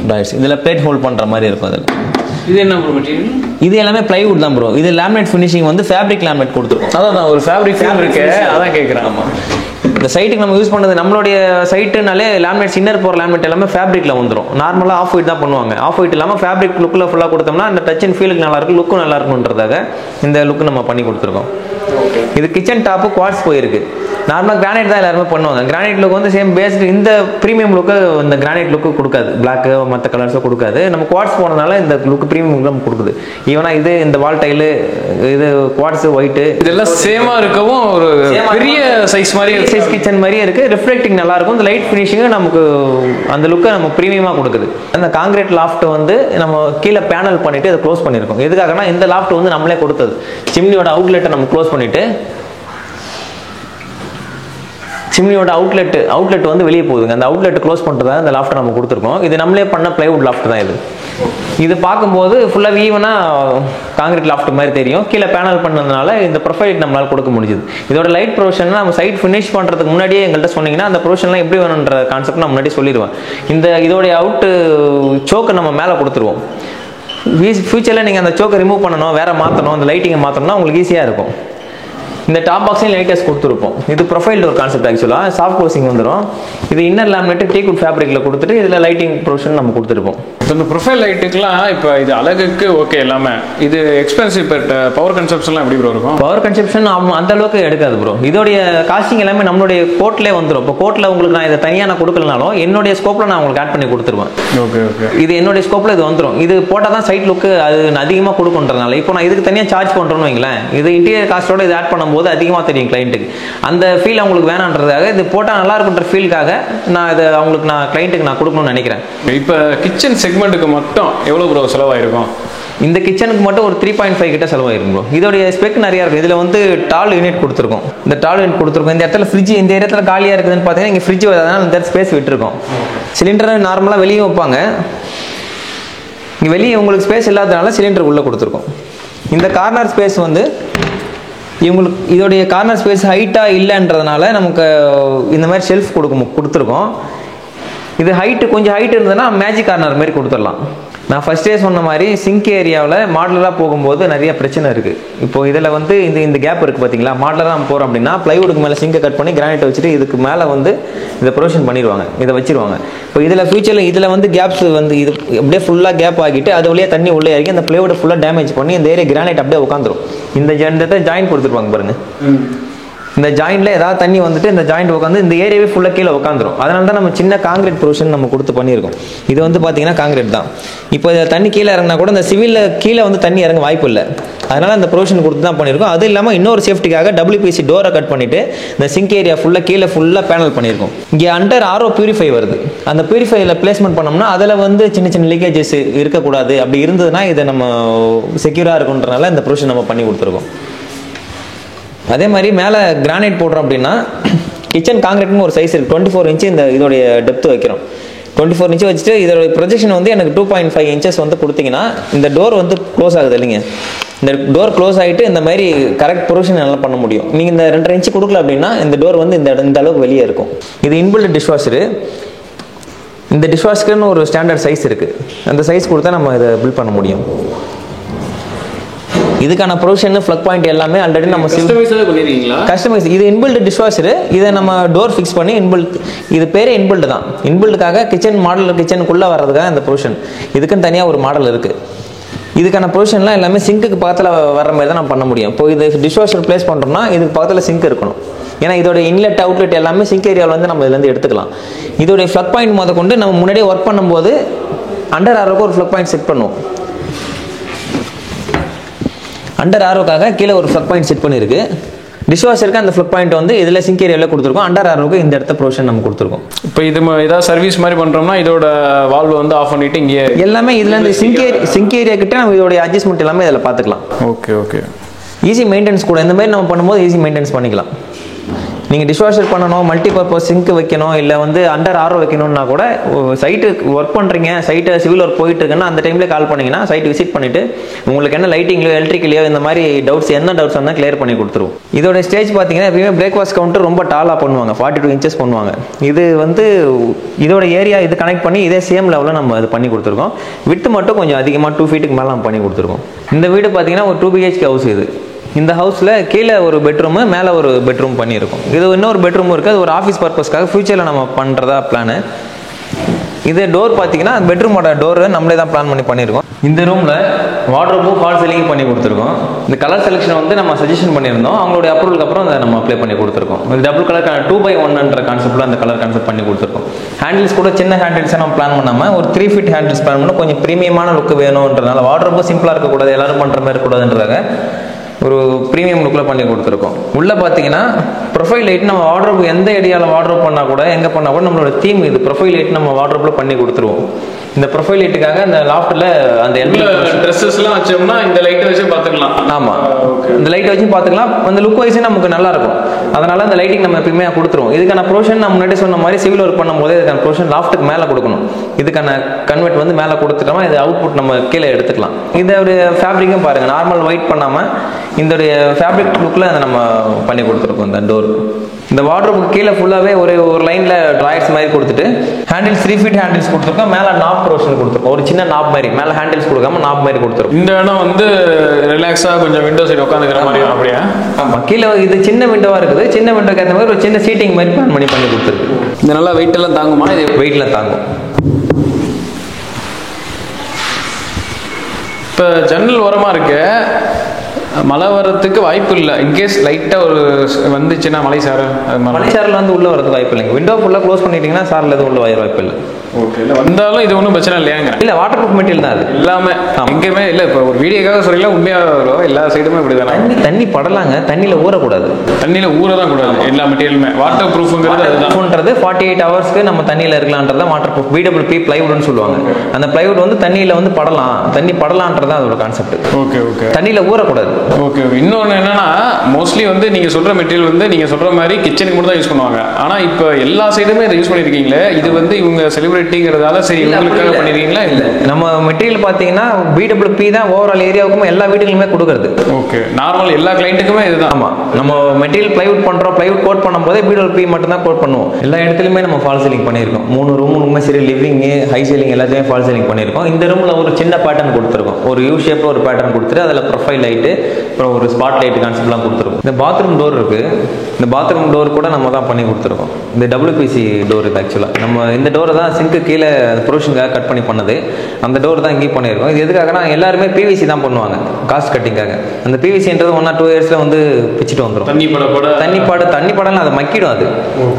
ப்ராயர்ஸ் இதில் பிளேட் ஹோல்ட் பண்ணுற மாதிரி இருக்கும். அதில் இது என்ன ப்ரோ மெட்டீரியல்? இது எல்லாமே பிளைவுட் தான் ப்ரோ. இது லேமினேட் ஃபினிஷிங் வந்து ஃபேப்ரிக் லேமினேட் கொடுத்துருக்கோம். அதான் ஒரு ஃபேப்ரிக் இருக்கு, அதான் கேட்குறேன். ஆமாம், இந்த சைட்டுக்கு நம்ம யூஸ் பண்ணது நம்மளுடைய சைட்டுனாலே லேமினேட் இன்னர் போகிற லேமினேட் எல்லாமே ஃபேப்ரிக்கில் வந்துடும். நார்மலாக ஆஃப் ஒயிட் தான் பண்ணுவாங்க. ஆஃப் ஒயிட் இல்லாமல் ஃபேப்ரிக் லுக்கில் ஃபுல்லாக கொடுத்தோம்னா அந்த டச் அண்ட் ஃபீலுக்கு நல்லாயிருக்கும், லுக்கும் நல்லா இருக்கும்ன்றதாக இந்த லுக்கு நம்ம பண்ணி கொடுத்துருக்கோம். இது கிச்சன் டாப்பு குவார்ட்ஸ் போயிருக்கு. நார்மலாக கிரானைட் தான் எல்லாருமே பண்ணுவாங்க. கிரானைட் லுக் வந்து சேம் பேஸ்டு. இந்த ப்ரீமியம் லுக்கு இந்த கிரானைட் லுக்கு கொடுக்காது. பிளாக்கு மற்ற கலர்ஸும் கொடுக்காது. நம்ம குவார்ட்ஸ் போனதுனால இந்த லுக்கு ப்ரீமியம் லுக் நம்ம கொடுக்குது. ஈவனா இது இந்த வால் டைலு இது குவார்ட்ஸ் ஒயிட்டு இதெல்லாம் சேமா இருக்கவும் ஒரு பெரிய சைஸ் மாதிரி சைஸ் கிச்சன் மாதிரியே இருக்கு. ரிஃப்ளெக்டிங் நல்லா இருக்கும். இந்த லைட் ஃபினிஷிங் நமக்கு அந்த லுக்கை நம்ம ப்ரீமியமாக கொடுக்குது. அந்த காங்கிரீட் லாஃப்ட் வந்து நம்ம கீழே பேனல் பண்ணிட்டு அதை க்ளோஸ் பண்ணியிருக்கோம். எதுக்காகனா இந்த லாஃப்ட் வந்து நம்மளே கொடுத்தது. சிம்னியோட அவுட்லெட்டை நம்ம க்ளோஸ் பண்ணிட்டு சிம்னியோட அவுட்லெட் வந்து வெளியே போகுதுங்க. அந்த அவுட்லெட் க்ளோஸ் பண்ணுறதா இந்த லாஃப்ட் நம்ம கொடுத்துருக்கோம். இது நம்மளே பண்ண பிளைவுட் லாஃப்ட் தான். இது பார்க்கும்போது ஃபுல்லாக ஈவனாக காங்கிரீட் லாஃப்ட் மாதிரி தெரியும். கீழே பேனல் பண்ணதுனால இந்த ப்ரொஃபைல் நம்மளால் கொடுக்க முடியுது. இதோட லைட் ப்ரொவிஷன் நம்ம சைட் ஃபினிஷ் பண்ணுறதுக்கு முன்னாடியே எங்கள்கிட்ட சொன்னீங்கன்னா அந்த ப்ரொவிஷன்லாம் எப்படி வேணுன்ற கான்செப்ட் நான் முன்னாடி சொல்லிடுவேன். இதோடைய அவுட்டு சோக்கை நம்ம மேலே கொடுத்துருவோம். ஃபியூச்சரில் நீங்கள் அந்த சோக்கை ரிமூவ் பண்ணணும், வேறு மாற்றணும், அந்த லைட்டிங்கை மாற்றணும்னா உங்களுக்கு ஈஸியாக இருக்கும். இந்த டாப் பாக்ஸையும் லைட்டஸ் கொடுத்துருப்போம். இது ப்ரொஃபைல் டோர் கான்செப்ட். ஆக்சுவலாக சாஃப்ட் க்ளோசிங் வந்துடும். இது இன்னர் லேமினேட் டீக்வுட் ஃபேப்ரிக்ல கொடுத்துட்டு இதில் லைட்டிங் ப்ரொவிஷன் நம்ம கொடுத்துருப்போம். இந்த ப்ரொஃபைல் லைட்டுக்குலாம் இப்போ இது அழகுக்கு ஓகே எல்லாமே, இது எக்ஸ்பென்சிவ், பட் பவர் கன்சப்ஷன்லாம் எப்படி ப்ரோ இருக்கும்? பவர் கன்சப்ஷன் அந்த அளவுக்கு எடுக்காது ப்ரோ. இதோடைய காஸ்டிங் எல்லாமே நம்மளுடைய கோட்லேயே வந்துடும். இப்போ கோட்டில் உங்களுக்கு நான் இதை தனியாக நான் கொடுக்கலனாலும் என்னுடைய ஸ்கோப்பில் நான் உங்களுக்கு ஆட் பண்ணி கொடுத்துருவேன். Okay okay. இது என்னுடைய ஸ்கோப்பில் இது வந்துடும். இது போட்டால் தான் சைட் லுக்கு அது அதிகமாக கொடுக்குன்றதுனால இப்போ நான் இதுக்கு தனியாக சார்ஜ் பண்ணுறேன்னு வைங்களேன், இது இன்டீரியர் காஸ்ட்டோட இது ஆட் பண்ணும்போது அதிகமாக தெரியும் கிளைண்ட்டுக்கு. அந்த ஃபீல் அவங்களுக்கு வேணான்றதுக்காக இது போட்டால் நல்லா இருக்குன்ற ஃபீலுக்காக நான் இதை அவங்களுக்கு நான் கிளைண்ட்டுக்கு நான் கொடுக்கணும்னு நினைக்கிறேன். இப்போ கிச்சன் செக்மெண்ட்டுக்கு மட்டும் எவ்வளோ ப்ரோ செலவாயிருக்கும்? இந்த கிச்சனுக்கு மட்டும் ஒரு 3.5 கிட்ட செலவாயிருக்கும் ப்ரோ. இதோடைய ஸ்பெக் நிறையா இருக்கும். இதில் வந்து டால் யூனிட் கொடுத்துருக்கோம். இந்த டால் யூனிட் கொடுத்துருக்கோம். இந்த இடத்துல ஃப்ரிட்ஜ், இந்த இடத்துல காலியாக இருக்குதுன்னு பார்த்தீங்கன்னா இங்கே ஃப்ரிட்ஜ் வரதுனால இந்த ஸ்பேஸ் விட்டுருக்கோம். சிலிண்டரை நார்மலாக வெளியே வைப்பாங்க, இங்கே வெளியே உங்களுக்கு ஸ்பேஸ் இல்லாததுனால சிலிண்டர் உள்ளே கொடுத்துருக்கோம். இந்த கார்னர் ஸ்பேஸ் வந்து இவங்களுக்கு இதோடைய கார்னர் ஸ்பேஸ் ஹைட்டாக இல்லைன்றதுனால நமக்கு இந்த மாதிரி ஷெல்ஃப் கொடுத்துருக்கோம். இது கொஞ்சம் ஹைட் இருந்ததுன்னா மேஜிக் கார்னர் மாதிரி கொடுத்துடலாம். நான் ஃபர்ஸ்டே சொன்ன மாதிரி சிங்க் ஏரியாவில் மாடலராக போகும்போது நிறைய பிரச்சனை இருக்குது. இப்போ இதில் வந்து இந்த கேப் இருக்குது பார்த்தீங்களா, மாடலராக நம்ம போகிறோம் அப்படின்னா ப்ளைவுட்டுக்கு மேலே சிங்கை கட் பண்ணி கிரானைட் வச்சுட்டு இதுக்கு மேலே வந்து இதை ப்ரொவிஷன் பண்ணிடுவாங்க, இதை வச்சிருவாங்க. இப்போ இதில் ஃபியூச்சரில் இதில் வந்து கேப்ஸ் வந்து இது அப்படியே ஃபுல்லாக கேப் ஆகிட்டு அது வழியாக தண்ணி உள்ளே இறக்கி அந்த ப்ளைவுட்டை ஃபுல்லாக டேமேஜ் பண்ணி இந்த ஏரியா கிரானைட் அப்படியே உட்காந்துரும். இந்த ஜாயின் கொடுத்துருப்பாங்க பாருங்கள், இந்த ஜாயிண்ட்ல ஏதாவது தண்ணி வந்துட்டு இந்த ஜாயிண்ட் உட்காந்து இந்த ஏரியாவே ஃபுல்லாக கீழே உட்காந்துரும். அதனால தான் நம்ம சின்ன காங்கிரீட் ப்ரொவிஷன் நம்ம கொடுத்து பண்ணியிருக்கோம். இது வந்து பார்த்தீங்கன்னா காங்கிரீட் தான். இப்போ இதில் தண்ணி கீழே இறங்கினா கூட இந்த சிவிலில் கீழே வந்து தண்ணி இறங்க வாய்ப்பு இல்லை. அதனால அந்த ப்ரொவிஷன் கொடுத்து தான் பண்ணியிருக்கோம். அது இல்லாமல் இன்னொரு சேஃப்டிக்காக WPC டோரை கட் பண்ணிட்டு இந்த சிங்க் ஏரியா ஃபுல்லாக பேனல் பண்ணியிருக்கோம். இங்கே அண்டர் RO பியூரிஃபை வருது. அந்த பியூரிஃபைல பிளேஸ்மெண்ட் பண்ணோம்னா அதில் வந்து சின்ன சின்ன லீக்கேஜஸ் இருக்கக்கூடாது. அப்படி இருந்ததுன்னா இதை நம்ம செக்யூராக இருக்குன்றனால இந்த ப்ரொவிஷன் நம்ம பண்ணி கொடுத்துருக்கோம். அதே மாதிரி மேலே கிரானைட் போடுறோம் அப்படின்னா கிச்சன் காங்கிரீட்னு ஒரு சைஸ் இருக்குது. 24 இன்ச்சு இந்த இதோடைய டெப்த் வைக்கிறோம். 24 இன்ச்சு வச்சுட்டு இதோட ப்ரொஜெக்ஷன் வந்து எனக்கு 2.5 இன்ச்சஸ் வந்து கொடுத்தீங்கன்னா இந்த டோர் வந்து க்ளோஸ் ஆகுது இல்லைங்க. இந்த டோர் க்ளோஸ் ஆகிட்டு இந்த மாதிரி கரெக்ட் ப்ரொவிஷன் நல்லா பண்ண முடியும். நீங்கள் இந்த 2.5 இன்ச்சு கொடுக்கல அப்படின்னா இந்த டோர் வந்து இந்த அளவுக்கு வெளியே இருக்கும். இது இன்பில்ட் டிஷ்வாஷரு. இந்த டிஷ்வாஷருக்குன்னு ஒரு ஸ்டாண்டர்ட் சைஸ் இருக்குது. அந்த சைஸ் கொடுத்தா நம்ம இதை பில்ட் பண்ண முடியும். இதுக்கான ப்ரொவிஷன் ஃப்ளக் பாயிண்ட் எல்லாமே ஆல்ரெடி நம்ம கஸ்டமைஸ். இது இன்பில்ட் டிஷ்வாஷரு. இதை நம்ம டோர் ஃபிக்ஸ் பண்ணி இன்பில்ட், இது பேரே இன்பில்ட் தான். இன்பில்டுக்காக கிச்சனுக்குள்ளே வர்றதுக்காக இந்த ப்ரொவிஷன் இதுக்குன்னு தனியாக ஒரு மாடல் இருக்குது. இதுக்கான ப்ரொவிஷன்லாம் எல்லாமே சிங்க்குக்கு பக்கத்தில் வர்ற மாதிரி தான் நம்ம பண்ண முடியும். இப்போ இது டிஷ்வாஷர் பிளேஸ் பண்ணுறோம்னா இதுக்கு பக்கத்தில் சிங்க் இருக்கணும். ஏன்னா இதோட இன்லெட் அவுட்லெட் எல்லாமே சிங்க் ஏரியாவில் வந்து நம்ம இதுலேருந்து எடுத்துக்கலாம். இதோடைய ஃப்ளக் பாயிண்ட் முத கொண்டு நம்ம முன்னாடியே ஒர்க் பண்ணும்போது அண்டர் ROக்கு ஒரு ஃப்ளக் பாயிண்ட் செட் பண்ணுவோம். அண்டர் ROக்காக கீழே ஒரு ஃப்ளக் பாயிண்ட் செட் பண்ணியிருக்கு. டிஷ்வாஷருக்கு அந்த ஃப்ளக் பாயிண்ட் வந்து இதில் சிங்க் ஏரியாவில் கொடுத்துருக்கோம். அண்டர் ROக்கு இந்த இடத்த ப்ரொவிஷன் நம்ம கொடுத்துருக்கோம். இப்போ இது ஏதாவது சர்வீஸ் மாதிரி பண்ணுறோம்னா இதோட வால்வு வந்து ஆஃப் பண்ணிட்டு இங்கே எல்லாமே இதுலேருந்து சிங்க் ஏரியா கிட்ட நம்ம இதோடைய அட்ஜஸ்ட்மெண்ட் எல்லாமே இதில் பார்த்துக்கலாம். Okay okay. ஈஸி மெயின்டெனன்ஸ் கூட. இந்த மாதிரி நம்ம பண்ணும்போது ஈஸி மெயின்டெனன்ஸ் பண்ணிக்கலாம். நீங்கள் டிஷ்வாஷர் பண்ணணும், மல்டி பர்பஸ் சிங்க் வைக்கணும், இல்லை வந்து அண்டர் RO வைக்கணும்னா கூட சைட்டு ஒர்க் பண்ணுறீங்க, சைட்டு சிவில் ஒர்க் போயிட்டு இருக்குன்னா அந்த டைம்லேயே கால் பண்ணிங்கன்னா சைட்டு விசிட் பண்ணிவிட்டு உங்களுக்கு என்ன லைட்டிங்லையோ எலக்ட்ரிக்கலையோ இந்த மாதிரி டவுட்ஸ் என்ன டவுட்ஸ் இருந்தால் கிளியர் பண்ணி கொடுத்துருவோம். இதோட ஸ்டேஜ் பார்த்தீங்கன்னா எப்பயுமே பிரேக்ஃபாஸ்ட் கவுண்டர் ரொம்ப டாலாக பண்ணுவாங்க, 42 இன்ச்சஸ் பண்ணுவாங்க. இது வந்து இதோட ஏரியா இது கனெக்ட் பண்ணி இதே சேம் லெவலில் நம்ம இது பண்ணி கொடுத்துருக்கோம். விட்டு மட்டும் கொஞ்சம் அதிகமாக 2 ஃபீட்டுக்கு மேலே நம்ம பண்ணி கொடுத்துருக்கோம். இந்த வீடு பார்த்தீங்கன்னா ஒரு 2 BHK ஹவுஸ். இது இந்த ஹவுஸில் கீழே ஒரு பெட்ரூமு, மேலே ஒரு பெட்ரூம் பண்ணியிருக்கோம். இது இன்னொரு பெட்ரூம் இருக்குது. அது ஒரு ஆஃபீஸ் பர்பஸ்க்காக ஃபியூச்சரில் நம்ம பண்ணுறதா பிளானு. இது டோர் பார்த்தீங்கன்னா பெட்ரூமோட டோர் நம்மளே தான் பிளான் பண்ணியிருக்கோம். இந்த ரூமில் வார்ட்ரோபும் ஃபால் சீலிங் பண்ணி கொடுத்துருக்கோம். இந்த கலர் செலெக்ஷன் வந்து நம்ம சஜஷன் பண்ணியிருந்தோம். அவங்களுடைய அப்ரூவலுக்கு அப்புறம் அதை நம்ம அப்ளை பண்ணி கொடுத்துருக்கோம். இது டபுள் கலர் 2x1 கான்செப்டில் அந்த கலர் கான்செப்ட் பண்ணி கொடுத்துருக்கோம். ஹேண்டில்ஸ் கூட சின்ன ஹேண்டில்ஸை நம்ம பிளான் பண்ணாமல் ஒரு 3 ஃபீட் ஹேண்டில்ஸ் பிளான் பண்ணால் கொஞ்சம் ப்ரீமியமான லுக் வேணுன்றதுனால வார்ட்ரோபும் சிம்பிளாக இருக்கக்கூடாது, எல்லாரும் பண்ணுற மாதிரி இருக்கக்கூடாதுன்றதாக ஒரு ப்ரீமியம் லுக்கில் பண்ணி கொடுத்துருக்கோம். உள்ளே பார்த்தீங்கன்னா ப்ரொஃபைல் லைட் நம்ம வார்ட்ரோப் எந்த ஏரியாவில் வார்ட்ரோப் பண்ணால் கூட எங்கே பண்ணால் கூட நம்மளோட தீம் இது ப்ரொஃபைல் லைட் நம்ம வார்ட்ரோப்பில் பண்ணி கொடுத்துருவோம். இந்த ப்ரொஃபைல் லைட்டுக்காக அந்த லாஃப்ட்டில் அந்த ட்ரெஸ்ஸஸ்லாம் வச்சோம்னா இந்த லைட்டை வச்சு பார்த்துக்கலாம். ஆமாம், இந்த லைட்டை வச்சு பார்த்துக்கலாம். அந்த லுக் வைஸே நமக்கு நல்லாயிருக்கும். அதனால் அந்த லைட்டிங் நம்ம எப்பயுமே கொடுத்துருவோம். இதுக்கான ப்ரொவிஷன் நான் முன்னாடி சொன்ன மாதிரி சிவில் ஒர்க் பண்ணும்போது இதுக்கான ப்ரொவிஷன் லாஃப்ட்டுக்கு மேலே கொடுக்கணும். இதுக்கான கன்வெர்ட் வந்து மேலே கொடுத்துட்டோமா இது அவுட்புட் நம்ம கீழே எடுத்துக்கலாம். இதோடைய ஃபேப்ரிக்கும் பாருங்கள், நார்மல் ஒயிட் பண்ணாமல் இந்த ஃபேப்ரிக் லுக்கில் அதை நம்ம பண்ணி கொடுத்துருக்கோம் இந்த டோர். இந்த வார்ட்ரோபுக்கு கீழே ஃபுல்லாகவே ஒரு லைனில் ட்ராயர்ஸ் மாதிரி கொடுத்துட்டு ஹேண்டில்ஸ் 3 feet ஹேண்டில்ஸ் கொடுத்துருக்கோம். மேலே நாப் ப்ரொவிஷன் கொடுத்துருக்கோம். ஒரு சின்ன நாப் மாதிரி மேலே ஹேண்டில்ஸ் கொடுக்காம நாப் மாதிரி கொடுத்துருக்கோம். இந்த இடம் வந்து ரிலாக்ஸாக கொஞ்சம் விண்டோ சைடு உட்காந்துக்கிற மாதிரி அப்படியா? ஆமாம், கீழே இது சின்ன விண்டோவாக இருக்குது. சின்ன விண்டோக்கு ஏற்ற மாதிரி ஒரு சின்ன சீட்டிங் மாதிரி பிளான் பண்ணி கொடுத்துருக்கு. இது நல்லா வெயிட் எல்லாம் தாங்குமா? இது வெயிட்லாம் தாங்கும். இப்போ ஜன்னல் ஓரமாக இருக்கு, மழை வர்றதுக்கு வாய்ப்பு இல்லை. இன்கேஸ் லைட்டாக ஒரு வந்துச்சுன்னா மழை சாரல், மழை சாரல் வந்து உள்ளே வரதுக்கு வாய்ப்பு இல்லைங்க. விண்டோ ஃபுல்லாக க்ளோஸ் பண்ணிட்டீங்கன்னா சாரல் எதுவும் உள்ள வாய்ப்பு இல்லை. ஓகே, இல்லை வந்தாலும் இது ஒன்றும் பிரச்சனை இல்லையாங்க? இல்லை, வாட்டர் ப்ரூஃப் மெட்டீரியல் தான் அது எல்லாமே. எங்கேயுமே இல்லை. இப்போ ஒரு வீடியோக்காக சொல்லலாம், உண்மையாக வரும். எல்லா சைடுமே இப்படி தானே. தண்ணி படலாங்க, தண்ணியில் ஊறக்கூடாது. தண்ணியில் ஊற தான் கூடாது. எல்லா மெட்டீரியலுமே வாட்டர் ப்ரூஃபுங்கிறது அதுதான். 48 ஹவர்ஸ்க்கு நம்ம தண்ணியில் இருக்கலான்றது தான் வாட்டர் ப்ரூஃப். BWP பிளைவுட்னு சொல்லுவாங்க. அந்த பிளைவுட் வந்து தண்ணியில் வந்து படலாம், தண்ணி படலான்றது தான் அதோட கான்செப்ட். ஓகே ஓகே, தண்ணியில் ஊறக்கூடாது. ஓகே. இன்னொன்று என்னன்னா, மோஸ்ட்லி வந்து நீங்கள் சொல்கிற மெட்டீரியல் வந்து நீங்கள் சொல்கிற மாதிரி கிச்சனுக்கு மட்டும் தான் யூஸ் பண்ணுவாங்க. ஆனால் இப்போ எல்லா சைடுமே இதை யூஸ் பண்ணியிருக்கீங்களே, இது வந்து இவங்க செலிபிரிட்டிங்கிறதால சரி இவங்களுக்காக பண்ணிருக்கீங்களா? இல்லை, நம்ம மெட்டீரியல் பார்த்தீங்கன்னா BWP தான் ஓவரால் ஏரியாவுக்குமே எல்லா வீடுகளுமே கொடுக்குறது. ஓகே, நார்மல் எல்லா கிளைண்ட்டுக்குமே இதுதான். ஆமாம், நம்ம மெட்டீரியல் பிளைவுட் பண்ணுறோம். பிளைவுட் கோட் பண்ணும்போதே BWP மட்டும் தான் கோட் பண்ணுவோம். எல்லா இடத்துலையுமே நம்ம ஃபால் சீலிங் பண்ணியிருக்கோம். 3 ரூமுமே சரி, லிவிங்கு, ஹை சீலிங் எல்லாத்தையுமே ஃபால் சீலிங் பண்ணியிருக்கோம். இந்த ரூமில் ஒரு சின்ன பேட்டர்ன் கொடுத்துருக்கோம். ஒரு யூ ஷேப்பில் ஒரு பேட்டர்ன் கொடுத்துட்டு அதில் ப்ரொஃபைல் லைட்டு, அப்புறம் ஒரு ஸ்பாட் லைட் கான்செப்ட்லாம் கொடுத்துருக்கோம். இந்த பாத்ரூம் டோர் இருக்குது. இந்த பாத்ரூம் டோர் கூட நம்ம தான் பண்ணி கொடுத்துருக்கோம். இந்த WPC டோர் இது ஆக்சுவலாக. நம்ம இந்த டோரை தான் சிங்க்கு கீழே ப்ரொவிஷனுக்காக கட் பண்ணி பண்ணது. அந்த டோர் தான் இங்கேயும் பண்ணியிருக்கோம். இது எதுக்காகனா எல்லாருமே PVC தான் பண்ணுவாங்க காஸ்ட் கட்டிங்காக. அந்த PVCன்றது 1 or 2 இயர்ஸில் வந்து பிச்சுட்டு வந்துடும். தண்ணி படலாம், அதை மக்கிடும். அது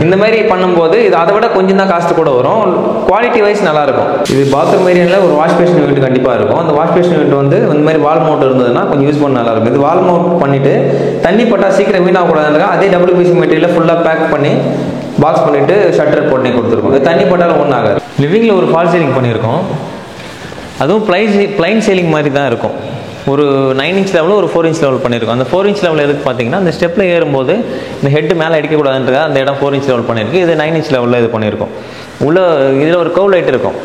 இந்த மாதிரி பண்ணும்போது இது அதை விட கொஞ்சம் தான் காஸ்ட் கூட வரும். குவாலிட்டி வைஸ் நல்லா இருக்கும். இது பாத்ரூம் ஏரியாவில் ஒரு வாஷ் பேஷன் யூனிட் கண்டிப்பாக இருக்கும். அந்த வாஷ் பேஷன் யூனிட் வந்து இந்த மாதிரி வால் மவுண்ட் இருந்ததுன்னா கொஞ்சம் யூஸ் பண்ண நல்லா இருக்கும். இது வால் மவுண்ட் பண்ணிட்டு தண்ணி பட்டா சீக்கிரம் வீணாகக்கூடாதுங்க. அதே WPC மெட்டீரியல் ஃபுல்லாக பேக் பண்ணி பாக்ஸ் பண்ணிட்டு ஷட்டர் போட்டு கொடுத்துருக்கோம். இது தண்ணி பட்டாலும் ஒன்றும் ஆகாது. லிவிங்கில் ஒரு ஃபால் சீலிங் பண்ணியிருக்கோம். அதுவும் பிளைன் சீலிங் மாதிரி தான் இருக்கும். ஒரு 9 inch லெவலில் ஒரு 4 inch லெவல் பண்ணியிருக்கோம். அந்த 4 inch லெவலில் எதுக்கு பார்த்தீங்கன்னா, அந்த ஸ்டெப்பில் ஏறும்போது இந்த ஹெட் மேலே அடிக்கக்கூடாதுன்றதா அந்த இடம் 4 inch லெவல் பண்ணியிருக்கு. இது 9 inch லெவலில் இது பண்ணியிருக்கோம். உள்ள இதில் ஒரு கர்வ் லைட் இருக்கும்.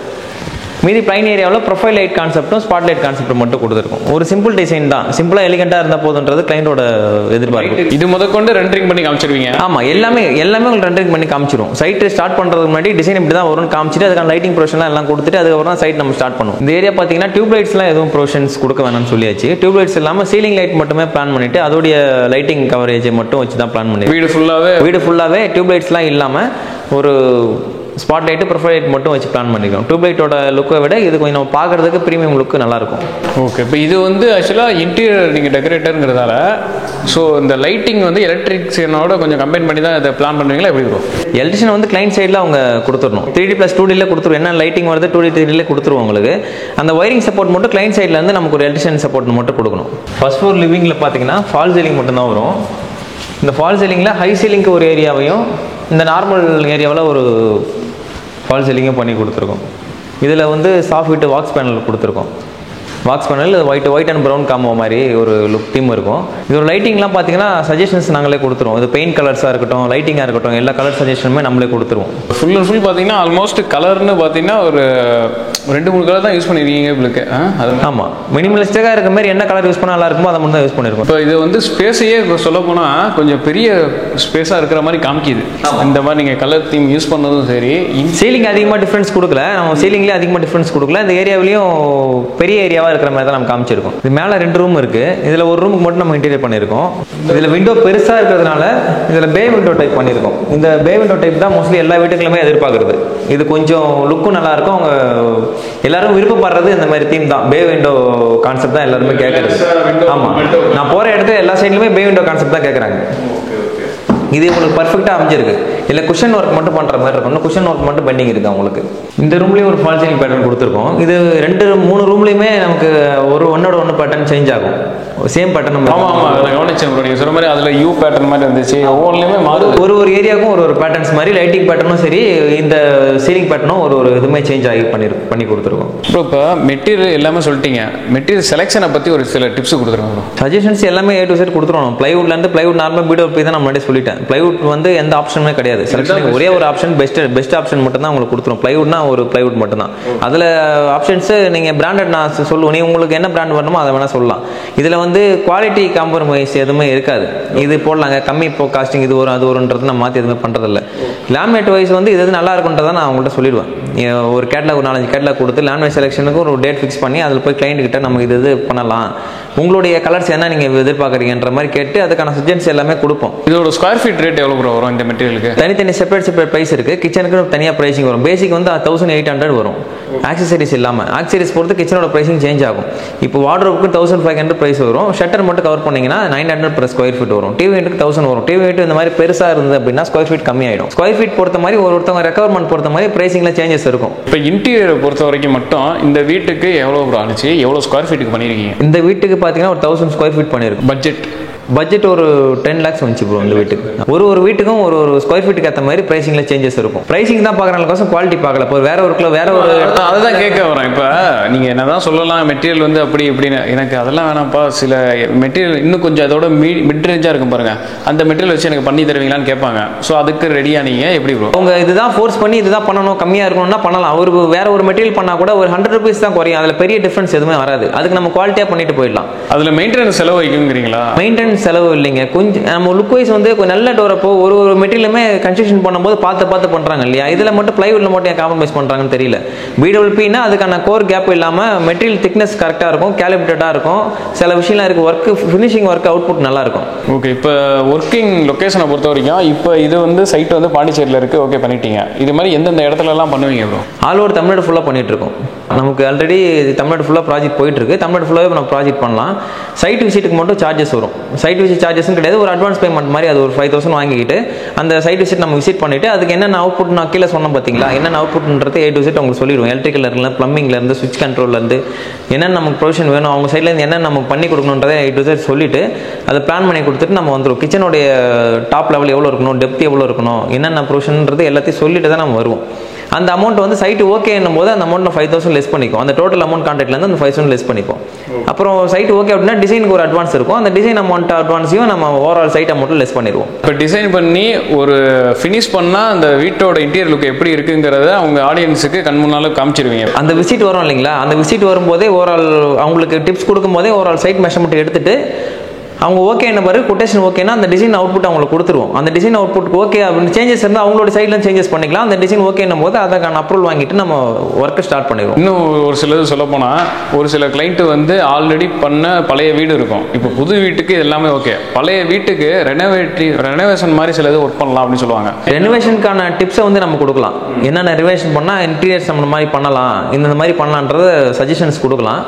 மீதி பிளைன் ஏரியாவில் ப்ரொஃபைல் லைட் கான்செப்டும் ஸ்பாட் லைட் கான்செப்டும் மட்டும் கொடுத்துருக்கும். ஒரு சிம்பிள் டிசைன் தான், சிம்பிளாக எலிகண்டாக இருந்தால் போதுன்றது கிளைண்டோட எதிர்பார்ப்பு. இது முதற்கொண்டு ரெண்டரிங் பண்ணி காமிச்சிருவீங்க? ஆமாம், எல்லாமே உங்களுக்கு ரெண்டரிங் பண்ணி காமிச்சிடும். சைட்டு ஸ்டார்ட் பண்ணுறதுக்கு முன்னாடி டிசைன் இப்படி தான் வரும்னு காமிச்சிட்டு அதுக்கான லைட்டிங் ப்ரொவிஷன்லாம் எல்லாம் கொடுத்துட்டு அதுக்கப்புறம் தான் சைட் நம்ம ஸ்டார்ட் பண்ணுவோம். இந்த ஏரியா பார்த்தீங்கன்னா டியூப் லைட்ஸ்லாம் எதுவும் ப்ரொவிஷன்ஸ் கொடுக்க வேணாம்னு சொல்லியாச்சு. டியூப் லைட்ஸ் இல்லாமல் சீலிங் லைட் மட்டுமே பிளான் பண்ணிட்டு அதோடைய லைட்டிங் கவரேஜை மட்டும் வச்சு தான் பிளான் பண்ணி வீடு ஃபுல்லாகவே டியூப் லைட்ஸ்லாம் இல்லாமல் ஒரு ஸ்பாட் லைட்டு ப்ரொஃபைல் லைட் மட்டும் வச்சு பிளான் பண்ணிக்கிறோம். டியூப் லைட்டோட லுக்கை விட இது கொஞ்சம் நம்ம பார்க்குறதுக்கு ப்ரீமியம் லுக்கு நல்லாயிருக்கும். ஓகே, இப்போ இது வந்து ஆக்சுவலாக இன்டீரியர் நீங்கள் டெக்கரேட்டருங்கிறதால ஸோ இந்த லைட்டிங் வந்து எலக்ட்ரிக்ஸியனோட கொஞ்சம் கம்பைன் பண்ணி தான் இதை பிளான் பண்ணுவீங்களா? எப்படி இருக்கும்? எலக்ட்ரிஷன் வந்து கிளைண்ட் சைடில் அவங்க கொடுத்துடணும். 3D+2Dயில் கொடுத்துருவோம். என்ன லைட்டிங் வருது 2D 3Dயில் கொடுத்துருவோம் உங்களுக்கு. அந்த ஒயரிங் சப்போர்ட் மட்டும் கிளைண்ட் சைட்லேருந்து நமக்கு ஒரு எலக்ட்ரிஷன் சப்போர்ட் மட்டும் கொடுக்கணும். ஃபர்ஸ்ட் ஃப்ளோர் லிவிங்கில் பார்த்தீங்கன்னா ஃபால் சீலிங் மட்டும்தான் வரும். இந்த ஃபால் சீலிங்கில் ஹை சீலிங்க்கு ஒரு ஏரியாவையும் இந்த நார்மல் ஏரியாவில் ஒரு ஃபால் சீலிங்கும் பண்ணி கொடுத்துருக்கோம். இதில் வந்து சாஃப்ட் விட்டு வாக்ஸ் பேனல் கொடுத்துருக்கோம். Walks panel white and brown combo மாதிரி ஒரு லுக் தீம் இருக்கும். இது ஒரு லைட்டிங்லாம் பார்த்தீங்கன்னா சஜஷன்ஸ் நாங்களே கொடுத்துருவோம். இது பெயிண்ட் கலர்ஸாக இருக்கட்டும், லைட்டிங்காக இருக்கட்டும், எல்லா கலர் சஜஷனுமே நம்மளே கொடுத்துருவோம். ஃபுல் அண்ட் ஃபுல் பார்த்தீங்கன்னா ஆல்மோஸ்ட் கலர்னு பார்த்தீங்கன்னா ஒரு 2-3 கலர் தான் யூஸ் பண்ணிருக்கீங்க உங்களுக்கு. அது ஆமாம், மினிமலிஸ்டிக்காக இருக்க மாதிரி என்ன கலர் யூஸ் பண்ணால் நல்லா இருக்குமோ அதை மட்டும் தான் யூஸ் பண்ணியிருக்கோம். இப்போ இது வந்து ஸ்பேஸையே சொல்ல போனால் கொஞ்சம் பெரிய ஸ்பேஸாக இருக்கிற மாதிரி காமிக்குது. இந்த மாதிரி நீங்கள் கலர் தீம் யூஸ் பண்ணதும் சரி. சீலிங் அதிகமாக டிஃப்ரென்ஸ் கொடுக்கல, நம்ம சீலிங்லேயே அதிகமாக டிஃப்ரென்ஸ் கொடுக்கல. இந்த ஏரியாவிலையும் பெரிய ஏரியாவாக இருக்கிற மாதிரி தான் நம்ம காமிச்சிருக்கோம். இது மேலே 2 ரூம் இருக்குது. இதில் ஒரு ரூமுக்கு மட்டும் நம்ம இன்டீரியர் பண்ணியிருக்கோம். இதில் விண்டோ பெருசாக இருக்கிறதுனால இதில் பே விண்டோ டைப் பண்ணியிருக்கோம். இந்த பே விண்டோ டைப் தான் மோஸ்ட்லி எல்லா வீட்டுக்குமே எதிர்பார்க்குறது. இது கொஞ்சம் லுக்கும் நல்லாயிருக்கும். அவங்க எல்லாரும் விருப்பப்படுறது இந்த மாதிரி தீம் தான். பே விண்டோ கான்செப்ட் தான் எல்லாருமே கேட்குறது. ஆமாம், நான் போகிற இடத்துல எல்லா சைட்லையுமே பே விண்டோ கான்செப்ட் தான் கேட்குறாங்க. இது உங்களுக்கு பர்ஃபெக்டாக அமைஞ்சிருக்கு. இல்லை குஷன் ஒர்க் மட்டும் பண்ணுற மாதிரி இருக்கும். குஷன் ஒர்க் மட்டும் பெண்டிங் இருக்குது அவங்களுக்கு. இந்த ரூம்லேயும் ஒரு ஃபால் சீலிங் பேட்டர்ன் கொடுத்துருக்கோம். இது 2-3 ரூம்லேயுமே நமக்கு ஒன்னோட ஒன்று பேட்டர்ன் சேஞ்ச் ஆகும். Same pattern. ஆமாம், நான் கவனிச்சேன் ப்ரோ. நீங்கள் சொல்கிற மாதிரி அதில் யூ பேட்டர்ன் மாதிரி வந்துச்சு. ஒவ்வொன்றுலையுமே மாறுது. ஒரு ஏரியாவுக்கும் ஒரு பேட்டர்ன்ஸ் மாதிரி லைட்டிங் பேட்டர்னும் சரி, இந்த சீலிங் பேட்டர்னும் ஒரு இதுமே சேஞ்ச் ஆகி பண்ணி கொடுத்துருக்கோம். ப்ரோ, இப்போ மெட்டீரியல் எல்லாமே சொல்லிட்டீங்க. மெட்டீரியல் செலெக்ஷனை பற்றி ஒரு சில டிப்ஸ் கொடுத்துருங்க. சஜஷன்ஸ் எல்லாமே A to Z கொடுத்துருவோம். பிளைவுட்லேருந்து பிளைவுட் நார்மல் BWP தான் நான் முன்னாடி சொல்லிட்டேன். பிளைவுட் வந்து எந்த ஆப்ஷனுமே கிடையாது. செலக்ஷன் ஒரே ஒரு ஆப்ஷன் பெஸ்ட் ஆப்ஷன் மட்டும் தான் உங்களுக்கு கொடுத்துரும். பிளைவுட்னா ஒரு பிளைவுட் மட்டும் தான். அதில் ஆப்ஷன்ஸ் நீங்கள் பிராண்டட் நான் சொல்லுவேன். உங்களுக்கு என்ன பிராண்ட் வரணுமோ அதை வேணால் சொல்லலாம். இதில் வந்து வந்து குவாலிட்டி காம்ப்ரமைஸ் எதுவுமே இருக்காது. இது போடலாங்க, கம்மி இப்போ காஸ்டிங் இது வரும் அது வரும்ன்றது நான் மாற்றி எதுவுமே பண்ணுறதில்ல. லேமினேட் வைஸ் வந்து இது நல்லா இருக்குன்றதை நான் அவங்கள்ட்ட சொல்லிடுவேன். ஒரு கேட்லாக் ஒரு 4-5 கேட்லாக் கொடுத்து லேமினேட் செலெக்ஷனுக்கு ஒரு டேட் ஃபிக்ஸ் பண்ணி அதில் போய் கிளைண்ட் கிட்ட நம்ம இது பண்ணலாம், உங்களுடைய கலர்ஸ் என்ன நீங்கள் எதிர்பார்க்குறீங்கன்ற மாதிரி கேட்டு அதுக்கான சஜஷன்ஸ் எல்லாமே கொடுப்போம். இதோட ஸ்கொயர் ஃபீட் ரேட் எவ்வளோ ப்ரோ வரும் இந்த மெட்டீரியலுக்கு? தனித்தனி செப்பரேட் ப்ரைஸ் இருக்குது. கிச்சனுக்கு தனியாக ப்ரைஸிங் வரும். பேசிக் வந்து 1800 வரும் ஆக்சசரிஸ் இல்லாமல். ஆக்சசரிஸ் பொறுத்து கிச்சனோட ப்ரைஸிங் சேஞ்ச் ஆகும். இப்போ வார்ட்ரோபுக்கு 1500 ப்ரைஸ் வரும். ஷட்டர் மட்டும் கவர் பண்ணிங்கன்னா 900 per ஸ்கொயர் ஃபீட் வரும். டிவி யூனிட்டுக்கு 1000 வரும். டிவி யூனிட் இந்த மாதிரி பெருசாக இருந்தது அப்படின்னா ஸ்கொயர் ஃபீட் கம்மியாயிடும். ஸ்கொயர் ஃபீட் பொறுத்த மாதிரி ஒருத்தவங்க ரெக்குவயர்மெண்ட் பொறுத்த மாதிரி ப்ரைஸிங்கில் சேஞ்சஸ் இருக்கும். இப்போ இன்டீரியரை பொறுத்த வரைக்கும் மட்டும் இந்த வீட்டுக்கு எவ்வளோ ப்ரோ ஆச்சு, எவ்வளோ ஸ்கொயர் ஃபீட்டுக்கு பண்ணியிருக்கீங்க? இந்த வீட்டுக்கு பார்த்தீங்கன்னா ஒரு 1000 ஸ்கொயர் ஃபீட் பண்ணியிருக்கும். பட்ஜெட் ஒரு 10 lakhs வந்துச்சு ப்ரோ. இந்த வீட்டுக்கு ஒரு வீட்டுக்கும் ஒரு ஸ்கொயர் ஃபீட்டுக்கு ஏற்ற மாதிரி ப்ரைஸிங்ல சேஞ்சஸ் இருக்கும். ப்ரைஸிங் தான் பார்க்குறதுக்கோசம் குவாலிட்டி பார்க்கல. இப்போ வேற ஒரு அதுதான் கேட்க வரேன். இப்போ நீங்கள் என்னதான் சொல்லலாம் மெட்டீரியல் வந்து அப்படி இப்படின்னு, எனக்கு அதெல்லாம் வேணாம்ப்பா, சில மெட்டீரியல் இன்னும் கொஞ்சம் அதோட மிட் ரேஞ்சாக இருக்கும் பாருங்க, அந்த மெட்டீரியல் வச்சு எனக்கு பண்ணி தருவீங்களான்னு கேட்பாங்க. ஸோ அதுக்கு ரெடியா நீங்கள் எப்படி ப்ரோ? அவங்க இதுதான் ஃபோர்ஸ் பண்ணி இதுதான் பண்ணணும், கம்மியாக இருக்கணும்னா பண்ணலாம். அவருக்கு வேற ஒரு மெட்டீரியல் பண்ணால் கூட ஒரு 100 rupees தான் குறையும். அதில் பெரிய டிஃபரன்ஸ் எதுவுமே வராது. அதுக்கு நம்ம குவாலிட்டியாக பண்ணிட்டு போயிடலாம். அதில் மெயின்டெனன்ஸ் செலவு வைக்குங்கிறீங்களா? மெயின்டெனன்ஸ் செலவு இல்லைங்க. கொஞ்சம் நம்ம லுக் வைஸ் வந்து நல்ல டோர் அப்போ ஒரு மெட்டீரியலுமே கன்ஸ்ட்ரக்ஷன் பண்ணும்போது பார்த்து பண்ணுறாங்க இல்லையா? இதில் மட்டும் பிளைவுட்ல மட்டும் ஏன் காம்ப்ரமைஸ் பண்ணுறாங்கன்னு தெரியல. பிடபிள்யூபின்னா அதுக்கான கோர் கேப் இல்லாமல் மெட்டீரியல் திக்னஸ் கரெக்டாக இருக்கும், கேலிப்ரேட்டடாக இருக்கும். சில விஷயம்லாம் இருக்குது. ஒர்க் ஃபினிஷிங் ஒர்க் அவுட்புட் நல்லா இருக்கும். ஓகே, இப்போ ஒர்க்கிங் லொக்கேஷனை பொறுத்த வரைக்கும் இப்போ இது வந்து சைட் வந்து பாண்டிச்சேரியில் இருக்குது. ஓகே, பண்ணிட்டீங்க. இது மாதிரி எந்தெந்த இடத்துலலாம் பண்ணுவீங்க ப்ரோ? ஆல் ஓவர் தமிழ்நாடு ஃபுல்லாக பண்ணிட்டு இருக்கோம். நமக்கு ஆல்ரெடி தமிழ்நாடு ஃபுல்லாக ப்ராஜெக்ட் போயிட்டு இருக்கு. தமிழ்நாடு ஃபுல்லாகவே நம்ம ப்ராஜெக்ட் பண்ணலாம். சைட் விசிட்டுக்கு மட்டும் சார்ஜஸ் வரும். சைட் விசிட் சார்ஜஸ் கிடையாது, ஒரு அட்வான்ஸ் பேமெண்ட் மாதிரி அது ஒரு 5000 வாங்கிக்கிட்டு அந்த சைட் விசிட் நம்ம விசிட் பண்ணிட்டு அதுக்கு என்னென்ன அவுட்புட் நான் கீழே சொன்னேன் பார்த்தீங்களா, என்னென்ன அவுட்புட்ன்றது A to Z உங்களுக்கு சொல்லிடுவோம். எலக்ட்ரிக்கல் இருந்து பிளம்பிங்ல இருந்து சுவிட்ச் கண்ட்ரோல்ல இருந்து என்னென்ன நமக்கு ப்ரொவிஷன் வேணும், அவங்க சைட்ல இருந்து என்னென்ன நமக்கு பண்ணி கொடுக்கணுன்றதை A to Z சொல்லிட்டு அதை பிளான் பண்ணி கொடுத்துட்டு நம்ம வந்துடும். கிச்சனுடைய டாப் லெவல் எவ்வளோ இருக்கணும், டெப்த் எவ்வளோ இருக்கணும், என்னென்ன ப்ரொவிஷன்ன்றது எல்லாத்தையும் சொல்லிட்டு தான் நம்ம வருவோம். அந்த அமௌண்ட் வந்து சைட் ஓகே என்னும் போது அந்த அமௌண்ட் 5000 லெஸ் பண்ணிக்கும். அந்த டோட்டல் அமௌண்ட் கான்ட்ராக்ட்லேருந்து அந்த 5000 லெஸ் பண்ணிப்போம். அப்புறம் சைட் ஓகே அப்படின்னா டிசைனுக்கு ஒரு அட்வான்ஸ் இருக்கும். அந்த டிசைன் அமௌண்ட் அட்வான்ஸையும் நம்ம ஓவரால் சைட் அமௌண்ட்டில் லெஸ் பண்ணிடுவோம். இப்போ டிசைன் பண்ணி ஒரு ஃபினிஷ் பண்ணால் அந்த வீட்டோட இன்டீரியர் லுக் எப்படி இருக்குங்கிறத அவங்க ஆடியன்ஸுக்கு கண் முன்னால காமிச்சிருவீங்க. அந்த விசிட் வரும் இல்லைங்களா, அந்த விசிட் வரும்போதே ஓவரால் அவங்களுக்கு டிப்ஸ் கொடுக்கும்போதே ஓவரால் சைட் மெஷர்மெண்ட் எடுத்துட்டு அவங்க ஓகே என்ன பாரு கொட்டேஷன் ஓகேனா அந்த டிசைன் அவுட்புட் அவங்களுக்கு கொடுத்துருவோம். அந்த டிசைன் அவுட்புட் ஓகே அப்படின்னு சேஞ்சஸ் இருந்தால் அவங்களோட சைட்ல சேஞ்சஸ் பண்ணிக்கலாம். அந்த டிசைன் ஓகே என்னும் போது அதுக்கான அப்ரூவல் வாங்கிட்டு நம்ம ஒர்க்கை ஸ்டார்ட் பண்ணிடுவோம். இன்னும் ஒரு சிலது சொல்ல போனால் ஒரு சில கிளைண்ட் வந்து ஆல்ரெடி பண்ண பழைய வீடு இருக்கும். இப்போ புது வீட்டுக்கு எல்லாமே ஓகே, பழைய வீட்டுக்கு ரெனோவேஷன் மாதிரி சிலது ஒர்க் பண்ணலாம் அப்படின்னு சொல்லுவாங்க. ரெனோவேஷனுக்கான டிப்ஸை வந்து நம்ம கொடுக்கலாம். என்னென்ன ரெனோவேஷன் பண்ணால் இன்டீரியர்ஸ் நம்ம மாதிரி பண்ணலாம், இந்த மாதிரி பண்ணலான்றத சஜஷன்ஸ் கொடுக்கலாம்.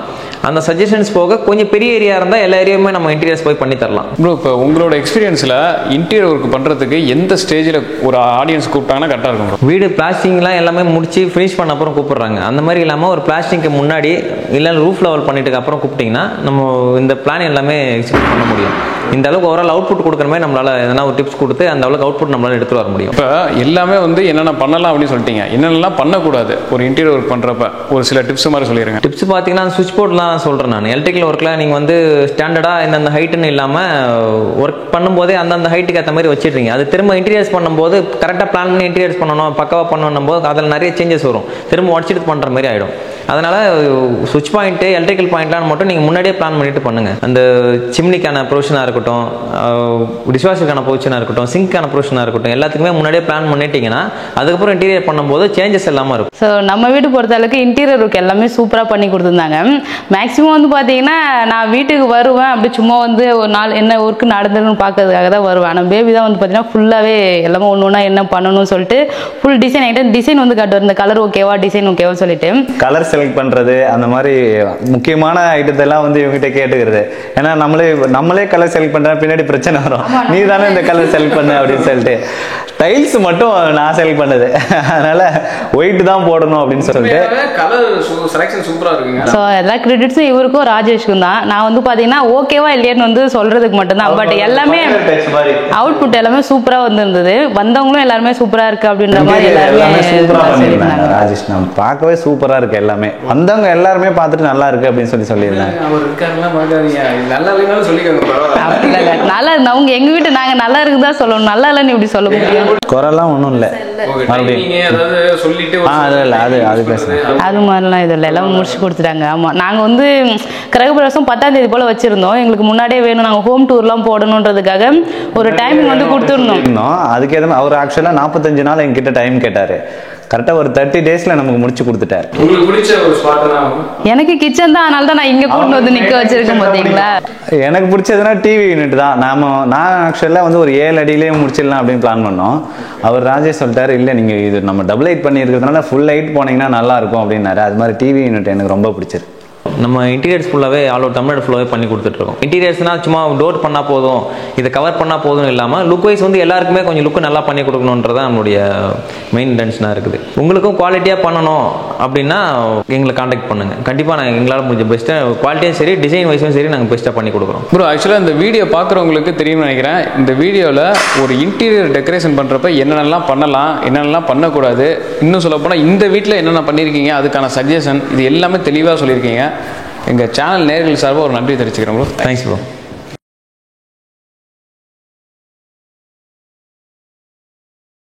அந்த சஜஷன்ஸ் போக கொஞ்சம் பெரிய ஏரியா இருந்தால் எல்லா ஏரியாவுமே நம்ம இன்டீரியர்ஸ் போய் பண்ணி தரலாம். ப்ரோ, இப்போ உங்களோட எக்ஸ்பீரியன்ஸில் இன்டீரியர் ஒர்க் பண்ணுறதுக்கு எந்த ஸ்டேஜில் ஒரு ஆடியன்ஸ் கூப்பிட்டாங்கன்னா கரெக்டாக இருக்கும் ப்ரோ? வீடு பிளாஸ்டிங்லாம் எல்லாமே முடிச்சு ஃபினிஷ் பண்ண அப்புறம் கூப்பிடுறாங்க. அந்த மாதிரி இல்லாமல் ஒரு பிளாஸ்டிங்க்கு முன்னாடி இல்லை ரூஃப் லெவல் பண்ணிட்டு அப்புறம் கூப்பிட்டிங்கன்னா நம்ம இந்த பிளான் எல்லாமே எக்ஸிக்யூட் பண்ண முடியும். இந்த அளவுக்கு ஓவரால் அவுட்புட் கொடுக்குற மாதிரி நம்மளால எதனா ஒரு டிப்ஸ் கொடுத்து அந்த அளவுக்கு அவுட்புட் நம்மளால எடுத்துட்டு வர முடியும். இப்போ எல்லாமே வந்து என்னென்ன பண்ணலாம் அப்படின்னு சொல்லிட்டீங்க, என்னென்னலாம் பண்ணக்கூடாது ஒரு இன்டீரியர் ஒர்க் பண்ணுறப்ப ஒரு சில டிப்ஸ் மாதிரி சொல்லிடுங்க. டிப்ஸ் பார்த்தீங்கன்னா சுவிட்ச் போர்ட்லாம் சொல்கிறேன் நான். எலக்ட்ரிக்கல் ஒர்க்கில் நீங்கள் வந்து ஸ்டாண்டர்டாக இந்தந்த ஹைட்டுன்னு இல்லாமல் ஒர்க் பண்ணும்போதே அந்தந்த ஹைட்டுக்கு ஏற்ற மாதிரி வச்சிடுறீங்க. அது திரும்ப இன்டீரியர்ஸ் பண்ணும்போது கரெக்டாக பிளான் பண்ணி இன்டீரியர்ஸ் பண்ணணும், பக்காவாக பண்ணணும் போது அதில் நிறைய சேஞ்சஸ் வரும். திரும்ப உடச்சிட்டு பண்ணுற மாதிரி ஆகிடும். அதனால் சுவிட்ச் பாயிண்ட்டு எலக்ட்ரிக்கல் பாயிண்ட்லாம் மட்டும் நீங்கள் முன்னாடியே பிளான் பண்ணிட்டு பண்ணுங்கள். அந்த சிம்னிக்கான ப்ரொவிஷனாக இருக்கட்டும், டிஷ்வாஷருக்கான ப்ரொவிஷனாக இருக்கட்டும், சிங்க்கான ப்ரொவிஷனாக இருக்கட்டும், எல்லாத்துக்குமே முன்னாடியே பிளான் பண்ணிட்டீங்கன்னா அதுக்கப்புறம் இன்டீரியர் பண்ணும்போது சேஞ்சஸ் எல்லாமே இருக்கும். ஸோ நம்ம வீட்டு பொறுத்தளவுக்கு இன்டீரியர் ஒர்க் எல்லாமே சூப்பராக பண்ணி கொடுத்துருந்தாங்க. மேக்ஸிமம் வந்து பார்த்தீங்கன்னா நான் வீட்டுக்கு வருவேன் அப்படி சும்மா வந்து ஒரு நாள் என்ன ஒர்க்கு நடந்ததுன்னு பார்க்கறதுக்காக தான் வருவேன். ஆனால் பேபி தான் வந்து பார்த்தீங்கன்னா ஃபுல்லாகவே எல்லாமே ஒன்று ஒன்றா என்ன பண்ணணும்னு சொல்லிட்டு ஃபுல் டிசைன் ஆகிட்டு டிசைன் வந்து காட்டுவார். இந்த கலர் ஓகேவா, டிசைன் ஓகேவா சொல்லிட்டு கலர் செலக்ட் பண்ணுறது அந்த மாதிரி முக்கியமான ஐட்டத்தெல்லாம் வந்து இவங்ககிட்ட கேட்டுக்கிறது. ஏன்னா நம்மளே கலர் செலக்ட் பண்ணுற பின்னாடி பிரச்சனை வரும். நீ தானே இந்த கலர் செலக்ட் பண்ண அப்படின்னு சொல்லிட்டு டைல்ஸ் மட்டும் நான் செலக்ட் பண்ணது, அதனால ஒயிட் தான் போடணும் அப்படின்னு சொல்லிட்டு கலர் செலக்ஷன் சூப்பரா இருக்குங்க. ஸோ எல்லா கிரெடிட்ஸும் இவருக்கும் ராஜேஷ்க்கும் தான். நான் வந்து பார்த்தீங்கன்னா ஓகேவா இல்லையான்னு வந்து சொல்றதுக்கு மட்டும்தான். பட் எல்லாமே அவுட்புட் எல்லாமே சூப்பரா வந்து இருந்தது. வந்தவங்களும் எல்லாருமே சூப்பரா இருக்கு அப்படின்ற மாதிரி எல்லாருமே சூப்பரா பண்ணிருந்தாங்க. ராஜேஷ் நம்ம பார்க்கவே சூப்பரா இருக்கு. எல்லாமே வந்தவங்க எல்லாருமே பார்த்துட்டு நல்லா இருக்கு அப்படின்னு சொல்லியிருந்தாங்க. நல்லா இருந்தா அவங்க எங்க வீட்டு நாங்க நல்லா இருக்குதான் சொல்லணும், நல்லா இல்லைன்னு இப்படி சொல்ல முடியும். குறைலாம் ஒன்றும் இல்லை மறுபடியும் அது பேசுகிறேன். அது மாதிரிலாம் இது இல்லை, எல்லாம் முடிச்சு கொடுத்துட்டாங்க. ஆமாம், நாங்கள் வந்து கிரகப்பிரவேசம் 10ஆம் தேதி போல் வச்சுருந்தோம். எங்களுக்கு முன்னாடியே வேணும், நாங்கள் ஹோம் டூர்லாம் போடணுன்றதுக்காக ஒரு டைமிங் வந்து கொடுத்துருந்தோம். அதுக்கு எதுவும் அவர் ஆக்சுவலாக 45 நாள் எங்ககிட்ட டைம் கேட்டார். கரெக்டாக ஒரு 30 டேஸில் நமக்கு முடிச்சு கொடுத்துட்டார். எனக்கு கிச்சன் தான், அதனால தான் நான் இங்கே கூட்டு வந்து நிற்க வச்சிருக்கேன். பார்த்தீங்களா, எனக்கு பிடிச்சதுன்னா டிவி யூனிட் தான். நான் ஆக்சுவலாக வந்து ஒரு 7 அடியிலேயே முடிச்சிடலாம் அப்படின்னு பிளான் பண்ணோம். அவர் ராஜேஷ் சொல்லிட்டாரு, இல்லை நீங்கள் இது நம்ம டபுள் ஹைட் பண்ணி இருக்கிறதுனால ஃபுல் ஹைட் போனீங்கன்னா நல்லா இருக்கும் அப்படின்னாரு. அது மாதிரி டிவி யூனிட் எனக்கு ரொம்ப பிடிச்சிருக்கு. நம்ம இன்டீரியர்ஸ் ஃபுல்லாகவே ஆல் ஓவர் தமிழ்நாடு ஃபுல்லாகவே பண்ணி கொடுத்துட்ருக்கோம். இன்டீரியர்ஸ்னால் சும்மா டோர் பண்ணால் போதும், இதை கவர் பண்ணால் போதும் இல்லாமல் லுக் வைஸ் வந்து எல்லாருக்குமே கொஞ்சம் லுக்கு நல்லா பண்ணி கொடுக்கணுன்றது தான் நம்மளுடைய மெயின் இன்டென்ஷனாக இருக்குது. உங்களுக்கும் குவாலிட்டியாக பண்ணணும் அப்படின்னா எங்களை காண்டாக்ட் பண்ணுங்கள். கண்டிப்பாக நாங்கள் எங்களால் முடிஞ்ச பெஸ்ட்டாக குவாலிட்டியும் சரி டிசைன் வைஸும் சரி நாங்கள் பெஸ்ட்டாக பண்ணி கொடுக்குறோம். ப்ரோ, ஆக்சுவலாக இந்த வீடியோ பார்க்குறவங்களுக்கு தெரியும்னு நினைக்கிறேன். இந்த வீடியோவில் ஒரு இன்டீரியர் டெக்கரேஷன் பண்ணுறப்ப என்னென்னலாம் பண்ணலாம், என்னென்னலாம் பண்ணக்கூடாது, இன்னும் சொல்லப்போனால் இந்த வீட்டில் என்னென்ன பண்ணியிருக்கீங்க, அதுக்கான சஜஷன், இது எல்லாமே தெளிவாக சொல்லியிருக்கீங்க. எங்கள் சேனல் நேயர்கள் சார்பாக ஒரு நன்றி தெரிவிச்சுக்கிறோம் ப்ரோ. Thanks bro.